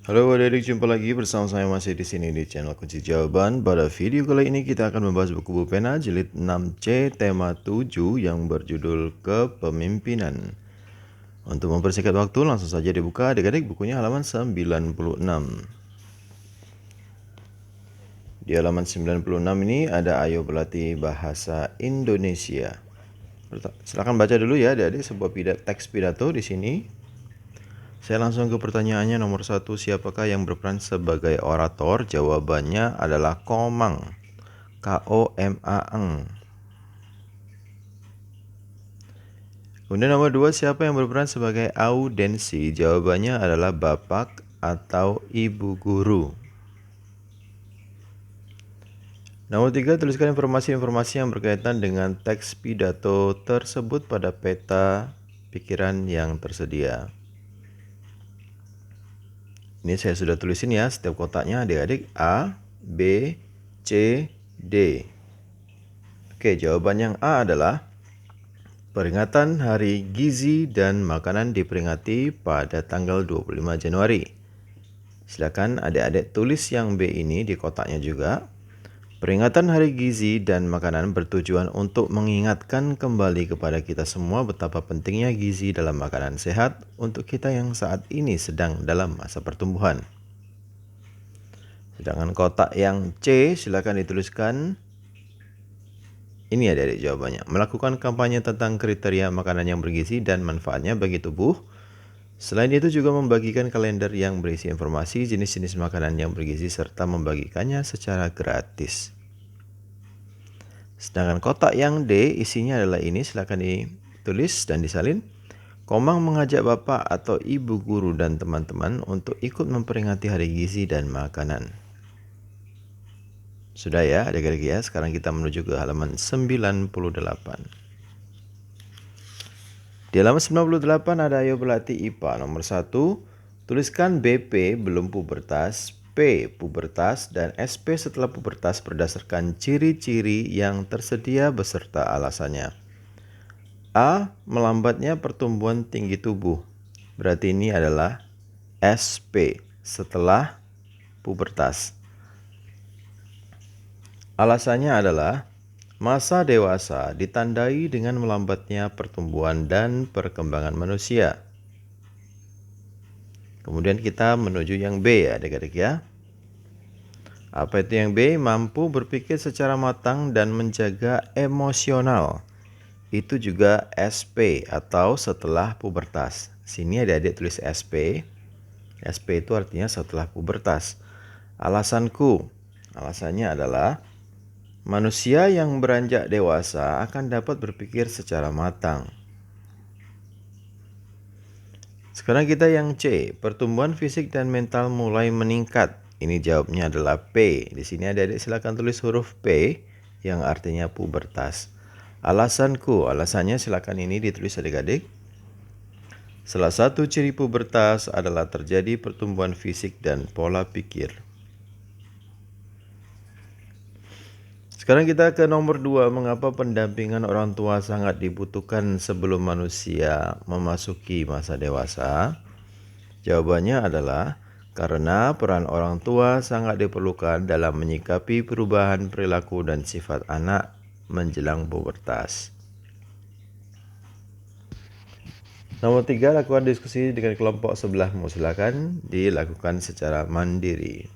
Halo adik-adik, jumpa lagi bersama saya masih di sini di channel Kunci Jawaban. Pada video kali ini kita akan membahas buku pulpena jilid 6C tema 7 yang berjudul Kepemimpinan. Untuk mempersingkat waktu langsung saja dibuka adik-adik bukunya halaman 96. Di halaman 96 ini ada ayo berlatih bahasa Indonesia. Silakan baca dulu ya adik-adik sebuah teks pidato di sini. Saya langsung ke pertanyaannya nomor 1. Siapakah yang berperan sebagai orator? Jawabannya adalah Komang. K-O-M-A-Ng. Kemudian nomor 2. Siapa yang berperan sebagai audensi? Jawabannya adalah Bapak atau Ibu Guru. Nomor 3. Tuliskan informasi-informasi yang berkaitan dengan teks pidato tersebut pada peta pikiran yang tersedia. Ini saya sudah tulisin ya, setiap kotaknya adik-adik A, B, C, D. Oke, jawaban yang A adalah peringatan Hari Gizi dan Makanan diperingati pada tanggal 25 Januari. Silakan adik-adik tulis yang B ini di kotaknya juga. Peringatan Hari Gizi dan Makanan bertujuan untuk mengingatkan kembali kepada kita semua betapa pentingnya gizi dalam makanan sehat untuk kita yang saat ini sedang dalam masa pertumbuhan. Sedangkan kotak yang C silakan dituliskan. Ini adik-adik jawabannya. Melakukan kampanye tentang kriteria makanan yang bergizi dan manfaatnya bagi tubuh. Selain itu juga membagikan kalender yang berisi informasi jenis-jenis makanan yang bergizi serta membagikannya secara gratis. Sedangkan kotak yang D isinya adalah ini, silakan ditulis dan disalin. Komang mengajak Bapak atau Ibu Guru dan teman-teman untuk ikut memperingati Hari Gizi dan Makanan. Sudah ya adik-adik ya, sekarang kita menuju ke halaman 98. Di halaman 98 ada ayo berlatih IPA. Nomor 1, tuliskan BP belum pubertas, P pubertas, dan SP setelah pubertas berdasarkan ciri-ciri yang tersedia beserta alasannya. A. Melambatnya pertumbuhan tinggi tubuh. Berarti ini adalah SP setelah pubertas. Alasannya adalah masa dewasa ditandai dengan melambatnya pertumbuhan dan perkembangan manusia. Kemudian kita menuju yang B ya adik-adik ya. Apa itu yang B? Mampu berpikir secara matang dan menjaga emosional. Itu juga SP atau setelah pubertas. Sini adik-adik tulis SP. SP itu artinya setelah pubertas. Alasannya adalah manusia yang beranjak dewasa akan dapat berpikir secara matang. Sekarang kita yang C, pertumbuhan fisik dan mental mulai meningkat. Ini jawabnya adalah P. Di sini adik-adik silakan tulis huruf P yang artinya pubertas. Alasannya silakan ini ditulis adik-adik. Salah satu ciri pubertas adalah terjadi pertumbuhan fisik dan pola pikir. Sekarang kita ke nomor 2, mengapa pendampingan orang tua sangat dibutuhkan sebelum manusia memasuki masa dewasa? Jawabannya adalah karena peran orang tua sangat diperlukan dalam menyikapi perubahan perilaku dan sifat anak menjelang pubertas. Nomor 3, lakukan diskusi dengan kelompok sebelahmu. Silakan dilakukan secara mandiri.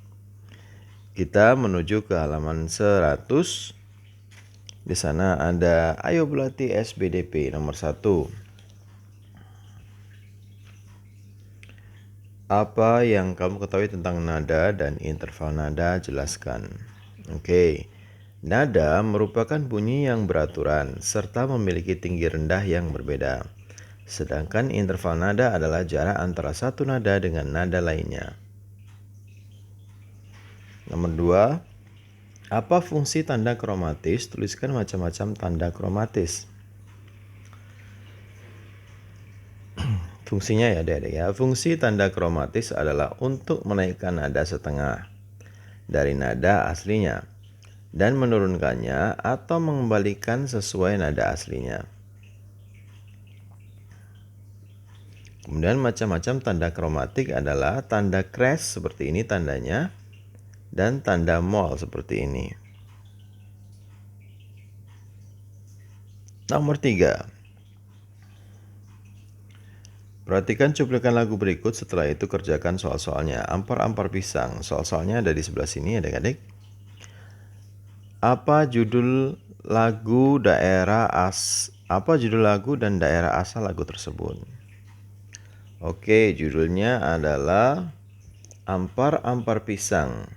Kita menuju ke halaman 100. Di sana ada ayo berlatih SBDP nomor 1. Apa yang kamu ketahui tentang nada dan interval nada? Jelaskan. Oke. Nada merupakan bunyi yang beraturan serta memiliki tinggi rendah yang berbeda. Sedangkan interval nada adalah jarak antara satu nada dengan nada lainnya. Nomor 2, apa fungsi tanda kromatis? Tuliskan macam-macam tanda kromatis. Fungsinya ya adik-adik ya. Fungsi tanda kromatis adalah untuk menaikkan nada setengah dari nada aslinya dan menurunkannya atau mengembalikan sesuai nada aslinya. Kemudian macam-macam tanda kromatik adalah tanda crash seperti ini tandanya, dan tanda mol seperti ini. Nomor 3. Perhatikan cuplikan lagu berikut, setelah itu kerjakan soal-soalnya. Ampar-ampar pisang. Soal-soalnya ada di sebelah sini adik-adik. Apa judul lagu dan daerah asal lagu tersebut? Oke, judulnya adalah Ampar-ampar pisang.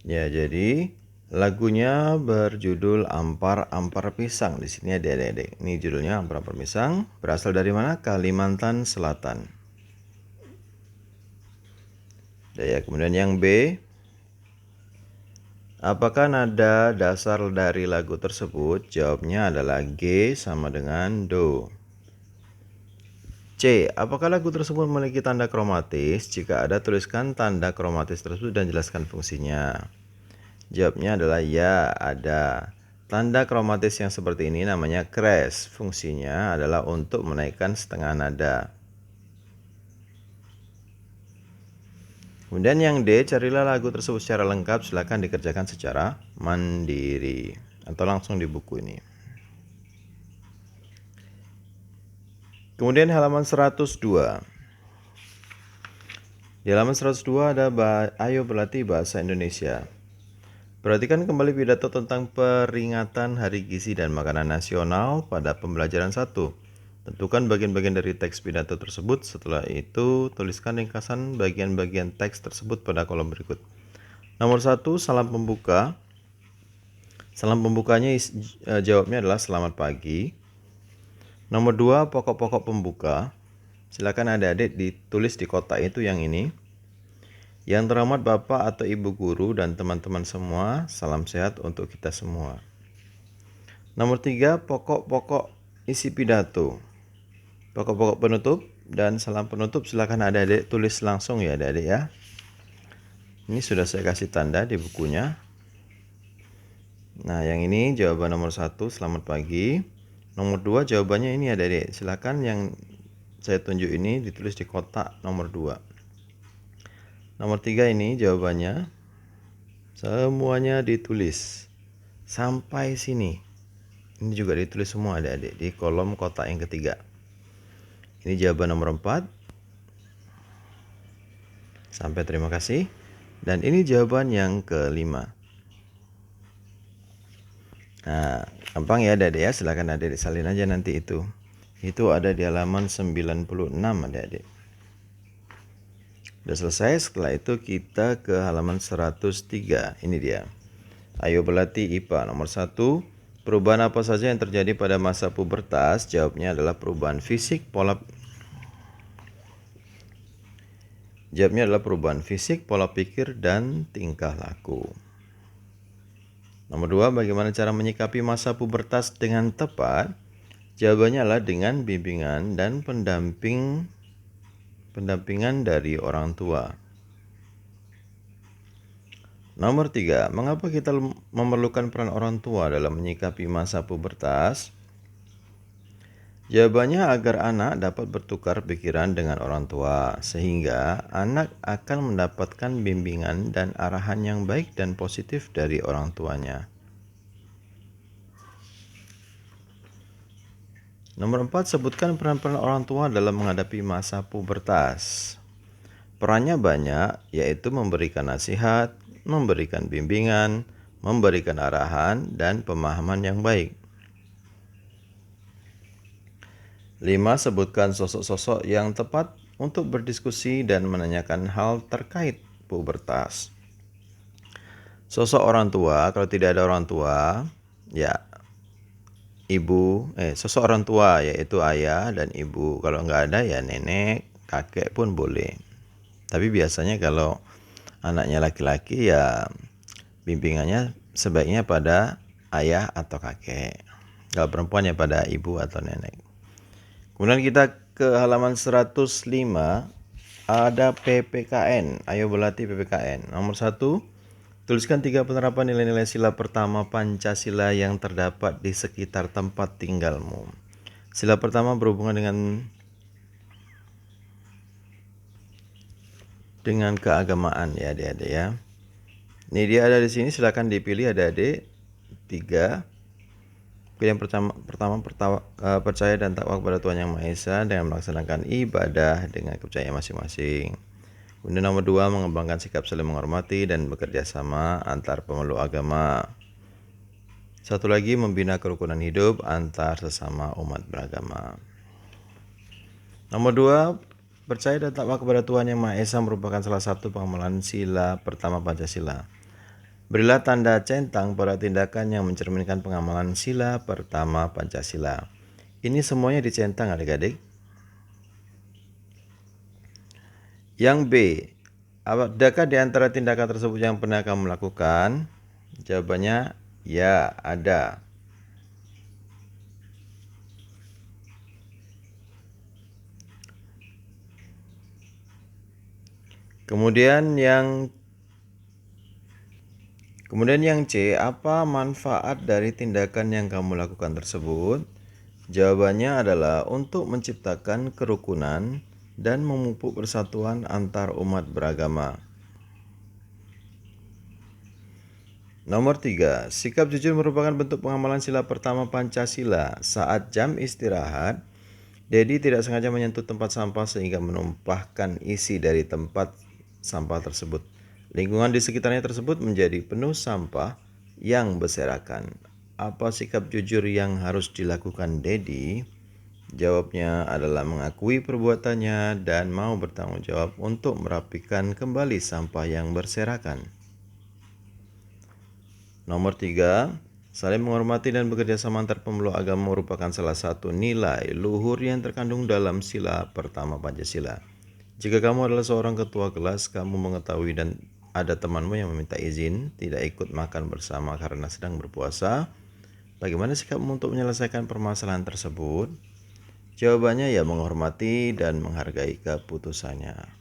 Ya, jadi lagunya berjudul Ampar-ampar pisang. Di sini ada adik-adik. Ini judulnya Ampar-ampar pisang. Berasal dari mana? Kalimantan Selatan. Ya, kemudian yang B. Apakah nada dasar dari lagu tersebut? Jawabnya adalah G sama dengan Do. C. Apakah lagu tersebut memiliki tanda kromatis? Jika ada, tuliskan tanda kromatis tersebut dan jelaskan fungsinya. Jawabnya adalah ya, ada. Tanda kromatis yang seperti ini namanya crash. Fungsinya adalah untuk menaikkan setengah nada. Kemudian yang D, carilah lagu tersebut secara lengkap. Silakan dikerjakan secara mandiri atau langsung di buku ini. Kemudian halaman 102. Di halaman 102 ada ayo berlatih bahasa Indonesia. Perhatikan kembali pidato tentang peringatan Hari Gizi dan Makanan Nasional pada pembelajaran 1. Tentukan bagian-bagian dari teks pidato tersebut. Setelah itu, tuliskan ringkasan bagian-bagian teks tersebut pada kolom berikut. Nomor 1, salam pembuka. Salam pembukanya jawabnya adalah selamat pagi. Nomor 2, pokok-pokok pembuka. Silakan adik-adik ditulis di kotak itu yang ini. Yang terhormat Bapak atau Ibu Guru dan teman-teman semua, salam sehat untuk kita semua. Nomor 3, pokok-pokok isi pidato. Pokok-pokok penutup dan salam penutup silakan adik-adik tulis langsung ya adik-adik ya. Ini sudah saya kasih tanda di bukunya. Nah, yang ini jawaban nomor 1, selamat pagi. Nomor 2 jawabannya ini adik-adik. Silakan yang saya tunjuk ini ditulis di kotak nomor 2. Nomor 3 ini jawabannya. Semuanya ditulis sampai sini. Ini juga ditulis semua adik-adik di kolom kotak yang ketiga. Ini jawaban nomor 4. Sampai terima kasih. Dan ini jawaban yang kelima. Nah, gampang ya adik-adik ya. Silakan adik-adik salin aja nanti itu. Itu ada di halaman 96 adik-adik. Sudah selesai, setelah itu kita ke halaman 103. Ini dia. Ayo berlatih IPA. Nomor 1, perubahan apa saja yang terjadi pada masa pubertas? Jawabnya adalah perubahan fisik, pola pikir, dan tingkah laku. Nomor 2, bagaimana cara menyikapi masa pubertas dengan tepat? Jawabannya adalah dengan bimbingan dan pendampingan dari orang tua. Nomor 3, mengapa kita memerlukan peran orang tua dalam menyikapi masa pubertas? Jawabannya agar anak dapat bertukar pikiran dengan orang tua, sehingga anak akan mendapatkan bimbingan dan arahan yang baik dan positif dari orang tuanya. Nomor 4, sebutkan peran-peran orang tua dalam menghadapi masa pubertas. Perannya banyak, yaitu memberikan nasihat, memberikan bimbingan, memberikan arahan, dan pemahaman yang baik. 5, sebutkan sosok-sosok yang tepat untuk berdiskusi dan menanyakan hal terkait pubertas. Sosok orang tua, kalau tidak ada orang tua, ya sosok orang tua yaitu ayah dan ibu. Kalau nggak ada ya nenek, kakek pun boleh. Tapi biasanya kalau anaknya laki-laki ya bimbingannya sebaiknya pada ayah atau kakek. Kalau perempuan ya pada ibu atau nenek. Kemudian kita ke halaman 105, ada PPKN. Ayo berlatih PPKN. Nomor 1, tuliskan 3 penerapan nilai-nilai sila pertama Pancasila yang terdapat di sekitar tempat tinggalmu. Sila pertama berhubungan dengan keagamaan ya adik-adik ya. Ini dia ada di sini, silakan dipilih adik-adik 3. Pilihan pertama percaya dan takwa kepada Tuhan Yang Maha Esa dengan melaksanakan ibadah dengan kepercayaan masing-masing. Kemudian nomor 2, mengembangkan sikap saling menghormati dan bekerja sama antar pemeluk agama. Satu lagi, membina kerukunan hidup antar sesama umat beragama. Nomor 2, percaya dan takwa kepada Tuhan Yang Maha Esa merupakan salah satu pengamalan sila pertama Pancasila. Berilah tanda centang pada tindakan yang mencerminkan pengamalan sila pertama Pancasila. Ini semuanya dicentang adik-adik. Yang B, adakah di antara tindakan tersebut yang pernah kamu lakukan? Jawabannya ya, ada. Kemudian yang C, apa manfaat dari tindakan yang kamu lakukan tersebut? Jawabannya adalah untuk menciptakan kerukunan dan memupuk persatuan antar umat beragama. Nomor 3, sikap jujur merupakan bentuk pengamalan sila pertama Pancasila. Saat jam istirahat, Dedi tidak sengaja menyentuh tempat sampah sehingga menumpahkan isi dari tempat sampah tersebut. Lingkungan di sekitarnya tersebut menjadi penuh sampah yang berserakan. Apa sikap jujur yang harus dilakukan Dedi? Jawabnya adalah mengakui perbuatannya dan mau bertanggung jawab untuk merapikan kembali sampah yang berserakan. Nomor 3, saling menghormati dan bekerja sama antar pemeluk agama merupakan salah satu nilai luhur yang terkandung dalam sila pertama Pancasila. Jika kamu adalah seorang ketua kelas, kamu mengetahui dan ada temanmu yang meminta izin tidak ikut makan bersama karena sedang berpuasa, bagaimana sikapmu untuk menyelesaikan permasalahan tersebut? Jawabannya ya menghormati dan menghargai keputusannya.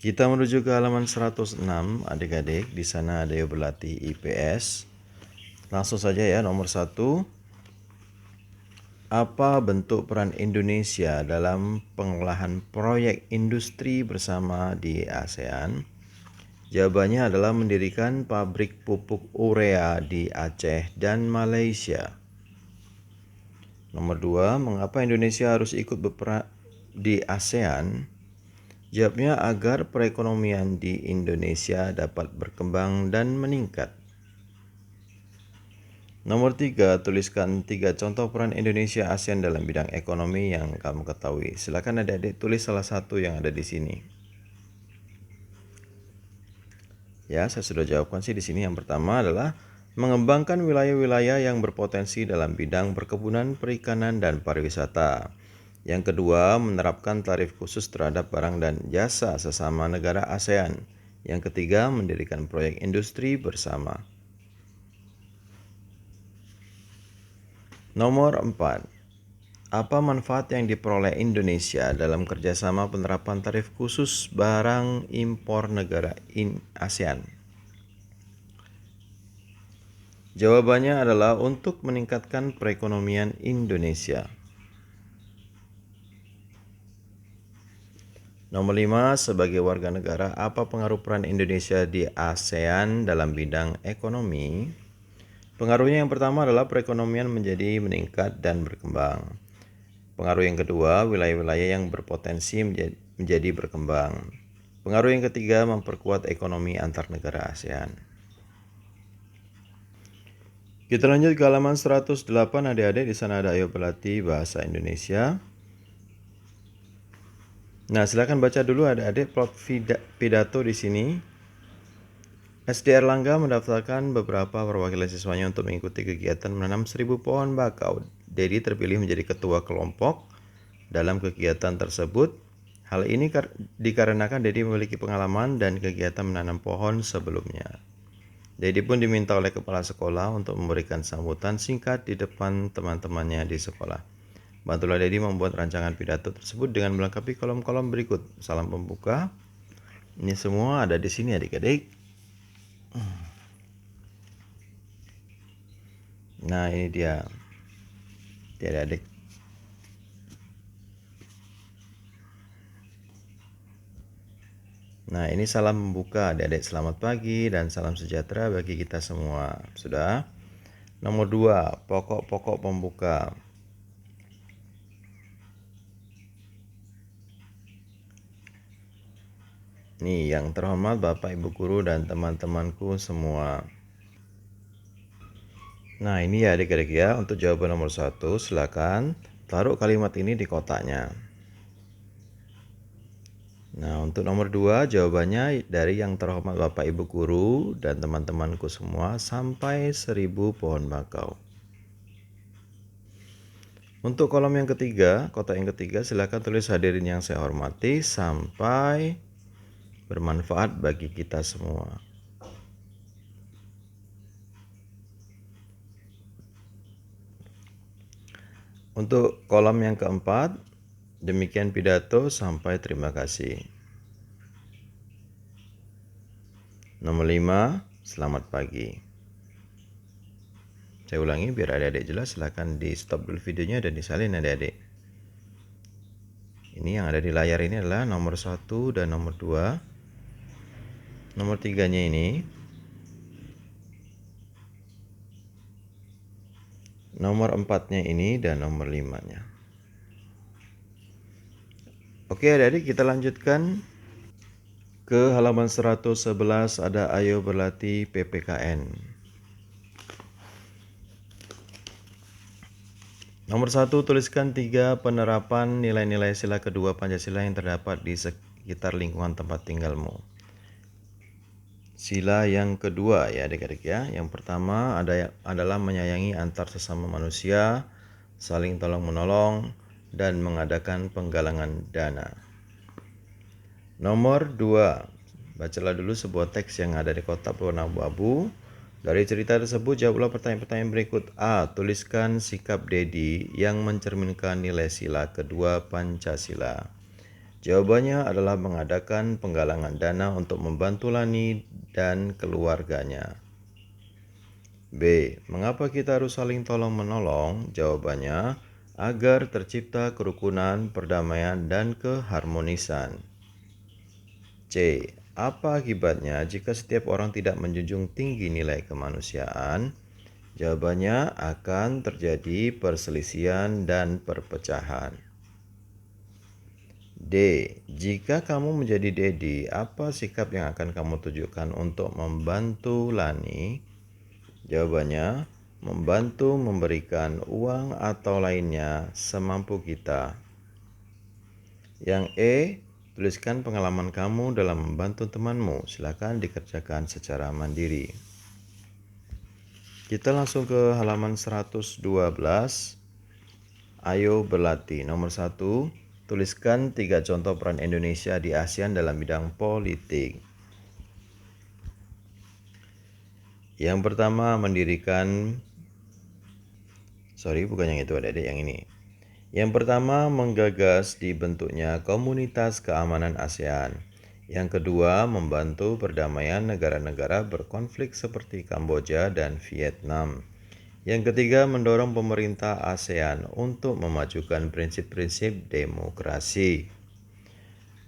Kita menuju ke halaman 106 adik-adik. Di sana ada yang berlatih IPS. Langsung saja ya, nomor 1. Apa bentuk peran Indonesia dalam pengolahan proyek industri bersama di ASEAN? Jawabannya adalah mendirikan pabrik pupuk urea di Aceh dan Malaysia. Nomor 2, mengapa Indonesia harus ikut berperan di ASEAN? Jawabnya agar perekonomian di Indonesia dapat berkembang dan meningkat. Nomor 3, tuliskan 3 contoh peran Indonesia ASEAN dalam bidang ekonomi yang kamu ketahui. Silakan adik-adik tulis salah satu yang ada di sini. Ya, saya sudah jawabkan sih di sini. Yang pertama adalah mengembangkan wilayah-wilayah yang berpotensi dalam bidang perkebunan, perikanan, dan pariwisata. Yang kedua, menerapkan tarif khusus terhadap barang dan jasa sesama negara ASEAN. Yang ketiga, mendirikan proyek industri bersama. Nomor 4. Apa manfaat yang diperoleh Indonesia dalam kerjasama penerapan tarif khusus barang impor negara ASEAN? Jawabannya adalah untuk meningkatkan perekonomian Indonesia. Nomor 5, sebagai warga negara, apa pengaruh peran Indonesia di ASEAN dalam bidang ekonomi? Pengaruhnya yang pertama adalah perekonomian menjadi meningkat dan berkembang. Pengaruh yang kedua, wilayah-wilayah yang berpotensi menjadi berkembang. Pengaruh yang ketiga, memperkuat ekonomi antar negara ASEAN. Kita lanjut ke halaman 108 adik-adik. Di sana ada ayo berlatih bahasa Indonesia. Nah, silakan baca dulu adik-adik plot pidato di sini. SD Erlangga mendaftarkan beberapa perwakilan siswanya untuk mengikuti kegiatan menanam 1000 pohon bakau. Dedi terpilih menjadi ketua kelompok dalam kegiatan tersebut. Hal ini dikarenakan Dedi memiliki pengalaman dan kegiatan menanam pohon sebelumnya. Dedi pun diminta oleh kepala sekolah untuk memberikan sambutan singkat di depan teman-temannya di sekolah. Bantulah Dedi membuat rancangan pidato tersebut dengan melengkapi kolom-kolom berikut. Salam pembuka. Ini semua ada di sini adik-adik. Nah, ini dia. adik-adik. Nah, ini salam membuka adik-adik. Selamat pagi dan salam sejahtera bagi kita semua. Sudah? Nomor 2, pokok-pokok pembuka. Nih, yang terhormat Bapak Ibu Guru dan teman-temanku semua. Nah, ini ya adik-adik ya. Untuk jawaban nomor 1, silakan taruh kalimat ini di kotaknya. Nah, untuk nomor 2, jawabannya dari yang terhormat Bapak Ibu Guru dan teman-temanku semua sampai 1000 pohon bakau. Untuk kolom yang ketiga, kotak yang ketiga, silakan tulis hadirin yang saya hormati sampai bermanfaat bagi kita semua. Untuk kolom yang keempat, demikian pidato, sampai terima kasih. Nomor 5, selamat pagi. Saya ulangi biar adik-adik jelas, silahkan di stop dulu videonya dan disalin adik-adik. Ini yang ada di layar ini adalah nomor 1 dan nomor 2. Nomor 3-nya ini. Nomor 4-nya ini dan nomor 5-nya. Oke adik-adik, kita lanjutkan ke halaman 111, ada ayo berlatih PPKN. Nomor 1, tuliskan 3 penerapan nilai-nilai sila kedua Pancasila yang terdapat di sekitar lingkungan tempat tinggalmu. Sila yang kedua ya adik-adik ya. Yang pertama adalah menyayangi antar sesama manusia, saling tolong-menolong, dan mengadakan penggalangan dana. Nomor 2, bacalah dulu sebuah teks yang ada di kotak berwarna abu-abu. Dari cerita tersebut, jawablah pertanyaan-pertanyaan berikut. A. Tuliskan sikap Dedi yang mencerminkan nilai sila kedua Pancasila. Jawabannya adalah mengadakan penggalangan dana untuk membantu Lani dan keluarganya. B. Mengapa kita harus saling tolong-menolong? Jawabannya, agar tercipta kerukunan, perdamaian, dan keharmonisan. C. Apa akibatnya jika setiap orang tidak menjunjung tinggi nilai kemanusiaan? Jawabannya, akan terjadi perselisihan dan perpecahan. D. Jika kamu menjadi Dedi, apa sikap yang akan kamu tunjukkan untuk membantu Lani? Jawabannya, membantu memberikan uang atau lainnya semampu kita. Yang E. Tuliskan pengalaman kamu dalam membantu temanmu. Silakan dikerjakan secara mandiri. Kita langsung ke halaman 112. Ayo berlatih. Nomor 1, tuliskan 3 contoh peran Indonesia di ASEAN dalam bidang politik. Yang pertama, Yang pertama, menggagas dibentuknya Komunitas Keamanan ASEAN. Yang kedua, membantu perdamaian negara-negara berkonflik seperti Kamboja dan Vietnam. Yang ketiga, mendorong pemerintah ASEAN untuk memajukan prinsip-prinsip demokrasi.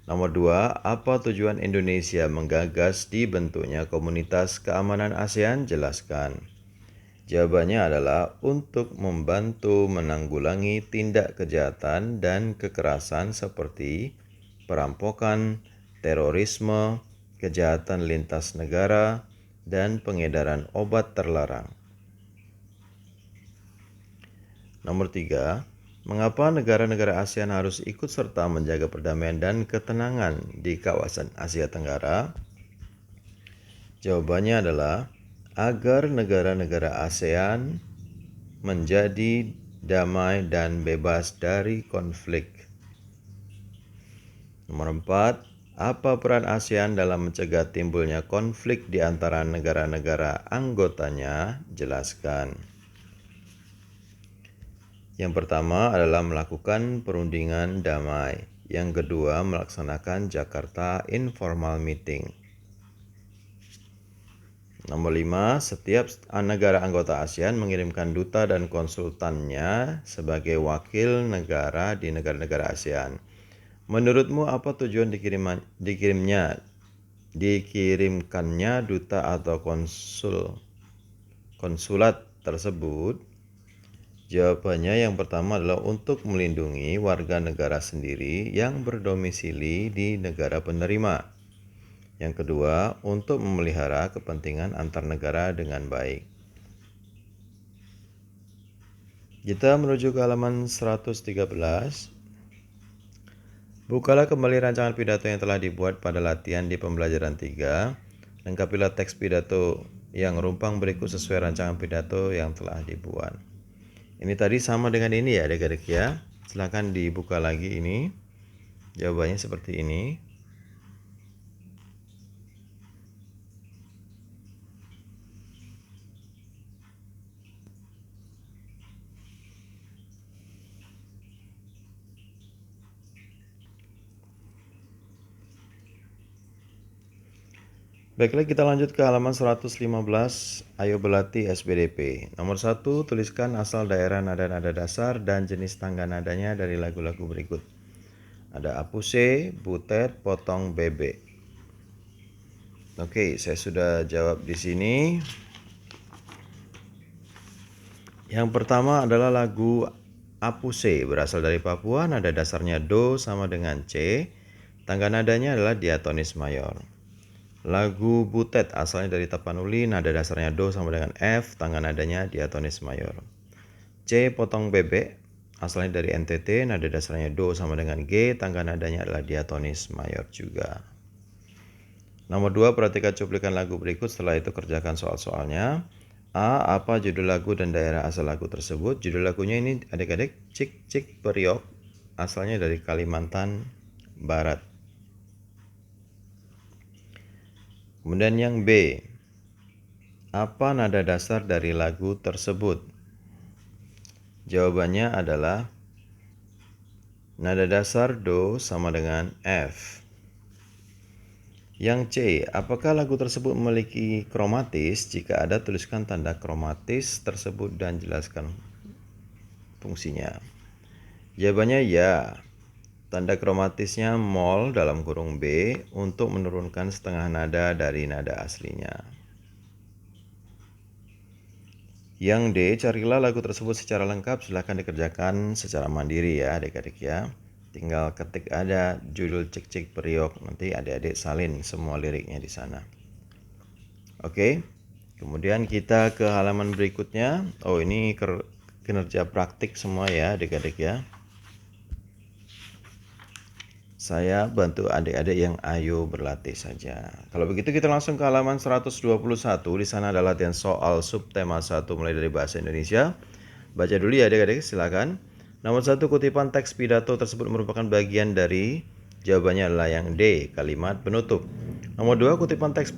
Nomor 2, apa tujuan Indonesia menggagas dibentuknya Komunitas Keamanan ASEAN? Jelaskan. Jawabannya adalah untuk membantu menanggulangi tindak kejahatan dan kekerasan seperti perampokan, terorisme, kejahatan lintas negara, dan pengedaran obat terlarang. Nomor 3, mengapa negara-negara ASEAN harus ikut serta menjaga perdamaian dan ketenangan di kawasan Asia Tenggara? Jawabannya adalah agar negara-negara ASEAN menjadi damai dan bebas dari konflik. Nomor 4, apa peran ASEAN dalam mencegah timbulnya konflik di antara negara-negara anggotanya? Jelaskan. Yang pertama adalah melakukan perundingan damai. Yang kedua, melaksanakan Jakarta Informal Meeting. Nomor 5, setiap negara anggota ASEAN mengirimkan duta dan konsultannya sebagai wakil negara di negara-negara ASEAN. Menurutmu apa tujuan dikirimkannya duta atau konsulat tersebut? Jawabannya yang pertama adalah untuk melindungi warga negara sendiri yang berdomisili di negara penerima. Yang kedua, untuk memelihara kepentingan antar negara dengan baik. Kita menuju ke halaman 113. Bukalah kembali rancangan pidato yang telah dibuat pada latihan di pembelajaran 3. Lengkapilah teks pidato yang rumpang berikut sesuai rancangan pidato yang telah dibuat. Ini tadi sama dengan ini ya adik-adik ya. Silahkan dibuka lagi ini. Jawabannya seperti ini. Baiklah, kita lanjut ke halaman 115. Ayo berlatih SBDP. Nomor 1, tuliskan asal daerah nada-nada dasar dan jenis tangga nadanya dari lagu-lagu berikut. Ada apuse, butet, potong, bebek. Oke, saya sudah jawab di sini. Yang pertama adalah lagu apuse, berasal dari Papua, nada dasarnya do sama dengan C. Tangga nadanya adalah diatonis mayor. Lagu butet asalnya dari Tapanuli, nada dasarnya do sama dengan F, tangga nadanya diatonis mayor. C, potong bebek asalnya dari NTT, nada dasarnya do sama dengan G, tangga nadanya adalah diatonis mayor juga. Nomor 2, perhatikan cuplikan lagu berikut, setelah itu kerjakan soal-soalnya. A, apa judul lagu dan daerah asal lagu tersebut? Judul lagunya ini adik-adik Cik Cik Periok, asalnya dari Kalimantan Barat. Kemudian yang B, apa nada dasar dari lagu tersebut? Jawabannya adalah nada dasar do sama dengan F. Yang C, apakah lagu tersebut memiliki kromatis? Jika ada, tuliskan tanda kromatis tersebut dan jelaskan fungsinya. Jawabannya ya. Tanda kromatisnya mol dalam kurung B untuk menurunkan setengah nada dari nada aslinya. Yang D, carilah lagu tersebut secara lengkap. Silahkan dikerjakan secara mandiri ya adik-adik ya. Tinggal ketik ada judul Cik Cik Periok, nanti adik-adik salin semua liriknya di sana. Oke, kemudian kita ke halaman berikutnya. Oh, ini kinerja praktik semua ya adik-adik ya. Saya bantu adik-adik yang ayo berlatih saja. Kalau begitu kita langsung ke halaman 121. Di sana ada latihan soal subtema 1 mulai dari bahasa Indonesia. Baca dulu ya adik-adik, silakan. Nomor 1, kutipan teks pidato tersebut merupakan bagian dari, jawabannya adalah yang D, kalimat penutup. Nomor 2, kutipan teks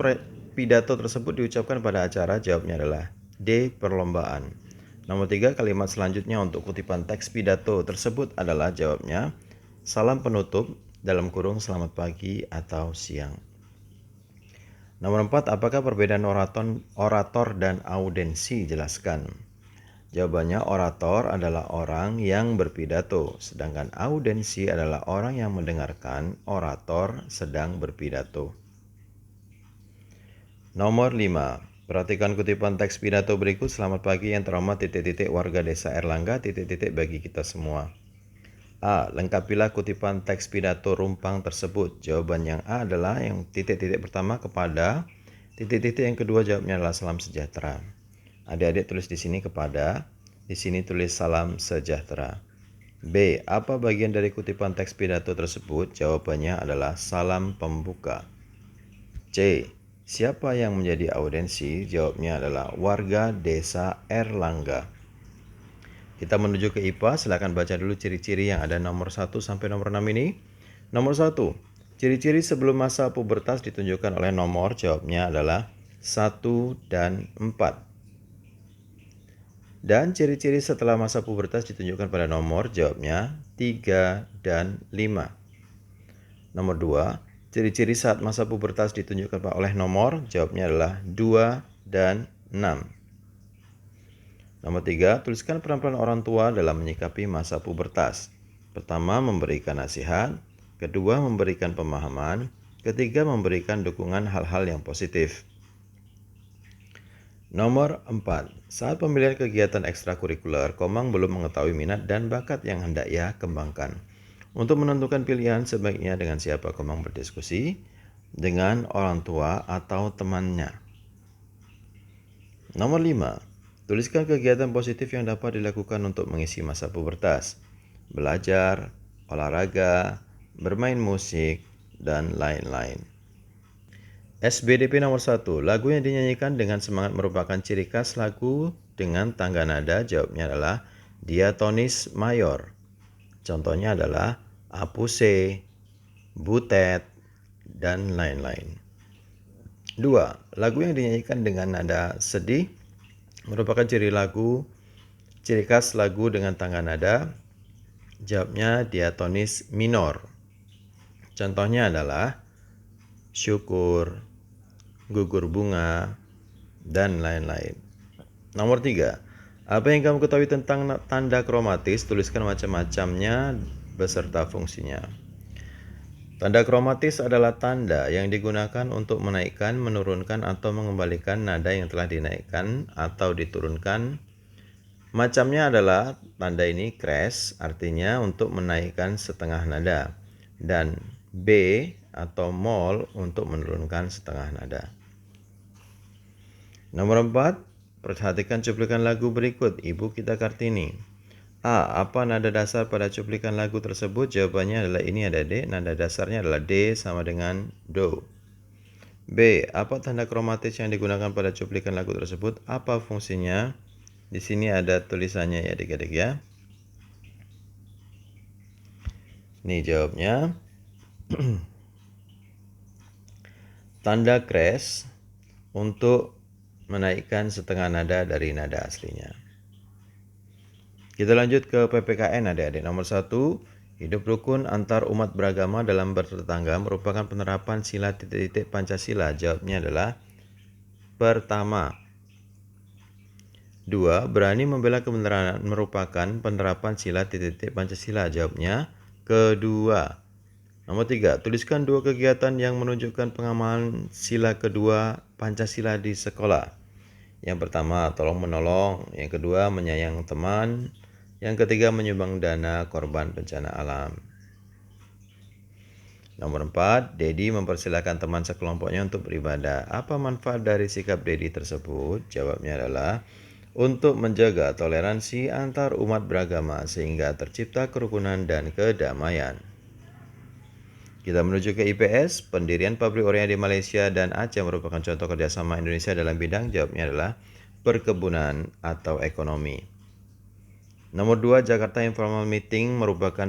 pidato tersebut diucapkan pada acara, jawabnya adalah D, perlombaan. Nomor 3, kalimat selanjutnya untuk kutipan teks pidato tersebut adalah, jawabnya salam penutup dalam kurung selamat pagi atau siang. Nomor 4, apakah perbedaan orator dan audensi? Jelaskan. Jawabannya, orator adalah orang yang berpidato, sedangkan audensi adalah orang yang mendengarkan orator sedang berpidato. Nomor 5, perhatikan kutipan teks pidato berikut. Selamat pagi yang terhormat titik-titik warga desa Erlangga titik-titik bagi kita semua. A, lengkapilah kutipan teks pidato rumpang tersebut. Jawaban yang A adalah yang titik-titik pertama kepada, titik-titik yang kedua jawabnya adalah salam sejahtera. Adik-adik tulis di sini kepada, di sini tulis salam sejahtera. B, apa bagian dari kutipan teks pidato tersebut? Jawabannya adalah salam pembuka. C, siapa yang menjadi audensi? Jawabnya adalah warga desa Erlangga. Kita menuju ke IPA, silakan baca dulu ciri-ciri yang ada nomor 1 sampai nomor 6 ini. Nomor 1, ciri-ciri sebelum masa pubertas ditunjukkan oleh nomor, jawabnya adalah 1 dan 4. Dan ciri-ciri setelah masa pubertas ditunjukkan pada nomor, jawabnya 3 dan 5. Nomor 2, ciri-ciri saat masa pubertas ditunjukkan oleh nomor, jawabnya adalah 2 dan 6. Nomor 3, tuliskan peran-peran orang tua dalam menyikapi masa pubertas. Pertama, memberikan nasihat. Kedua, memberikan pemahaman. Ketiga, memberikan dukungan hal-hal yang positif. Nomor 4, saat pemilihan kegiatan ekstrakurikuler, Komang belum mengetahui minat dan bakat yang hendak ia kembangkan. Untuk menentukan pilihan, sebaiknya dengan siapa Komang berdiskusi, dengan orang tua atau temannya. Nomor 5, tuliskan kegiatan positif yang dapat dilakukan untuk mengisi masa pubertas. Belajar, olahraga, bermain musik, dan lain-lain. SBDP nomor 1, lagu yang dinyanyikan dengan semangat merupakan ciri khas lagu dengan tangga nada. Jawabnya adalah diatonis mayor. Contohnya adalah apuse, butet, dan lain-lain. 2, lagu yang dinyanyikan dengan nada sedih merupakan ciri khas lagu dengan tangga nada. Jawabnya diatonis minor. Contohnya adalah syukur, gugur bunga, dan lain-lain. Nomor 3, apa yang kamu ketahui tentang tanda kromatis? Tuliskan macam-macamnya beserta fungsinya. Tanda kromatis adalah tanda yang digunakan untuk menaikkan, menurunkan, atau mengembalikan nada yang telah dinaikkan atau diturunkan. Macamnya adalah tanda ini crash, artinya untuk menaikkan setengah nada, dan B atau mol untuk menurunkan setengah nada. Nomor 4, perhatikan cuplikan lagu berikut Ibu Kita Kartini. A. Apa nada dasar pada cuplikan lagu tersebut? Jawabannya adalah ini ada D. Nada dasarnya adalah D sama dengan Do. B. Apa tanda kromatis yang digunakan pada cuplikan lagu tersebut? Apa fungsinya? Di sini ada tulisannya ya adik-adik ya. Ini jawabnya. Tanda crash untuk menaikkan setengah nada dari nada aslinya. Kita lanjut ke PPKN adik-adik. Nomor 1, hidup rukun antar umat beragama dalam bertetangga merupakan penerapan sila titik-titik Pancasila. Jawabnya adalah pertama. 2, berani membela kebenaran merupakan penerapan sila titik-titik Pancasila. Jawabnya kedua. Nomor 3, tuliskan 2 kegiatan yang menunjukkan pengamalan sila kedua Pancasila di sekolah. Yang pertama, tolong menolong. Yang kedua, menyayang teman. Yang ketiga, menyumbang dana korban bencana alam. Nomor 4, Dedi mempersilahkan teman sekelompoknya untuk beribadah. Apa manfaat dari sikap Dedi tersebut? Jawabnya adalah untuk menjaga toleransi antar umat beragama sehingga tercipta kerukunan dan kedamaian. Kita menuju ke IPS, pendirian pabrik Oranye di Malaysia dan Aceh merupakan contoh kerjasama Indonesia dalam bidang. Jawabnya adalah perkebunan atau ekonomi. Nomor 2, Jakarta Informal Meeting merupakan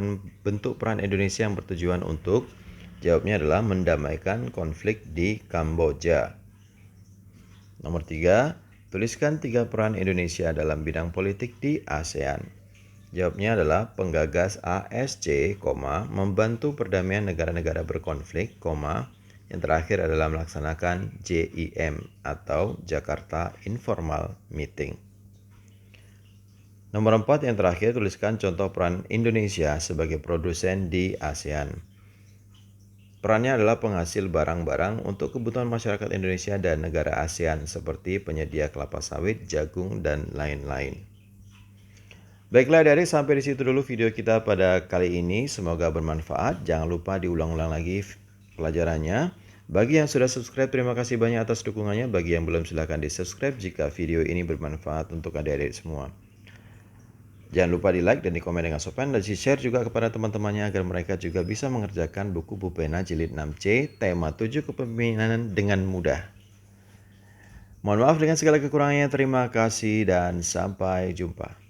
bentuk peran Indonesia yang bertujuan untuk. Jawabnya adalah mendamaikan konflik di Kamboja. Nomor 3, tuliskan 3 peran Indonesia dalam bidang politik di ASEAN. Jawabnya adalah penggagas ASC, membantu perdamaian negara-negara berkonflik, yang terakhir adalah melaksanakan JIM atau Jakarta Informal Meeting. Nomor 4 yang terakhir, tuliskan contoh peran Indonesia sebagai produsen di ASEAN. Perannya adalah penghasil barang-barang untuk kebutuhan masyarakat Indonesia dan negara ASEAN seperti penyedia kelapa sawit, jagung, dan lain-lain. Baiklah adik-adik, sampai di situ dulu video kita pada kali ini. Semoga bermanfaat. Jangan lupa diulang-ulang lagi pelajarannya. Bagi yang sudah subscribe, terima kasih banyak atas dukungannya. Bagi yang belum, silahkan di-subscribe jika video ini bermanfaat untuk adik-adik semua. Jangan lupa di like dan di komen dengan sopan dan di-share juga kepada teman-temannya agar mereka juga bisa mengerjakan buku Bu Pena jilid 6C tema 7 kepemimpinan dengan mudah. Mohon maaf dengan segala kekurangannya. Terima kasih dan sampai jumpa.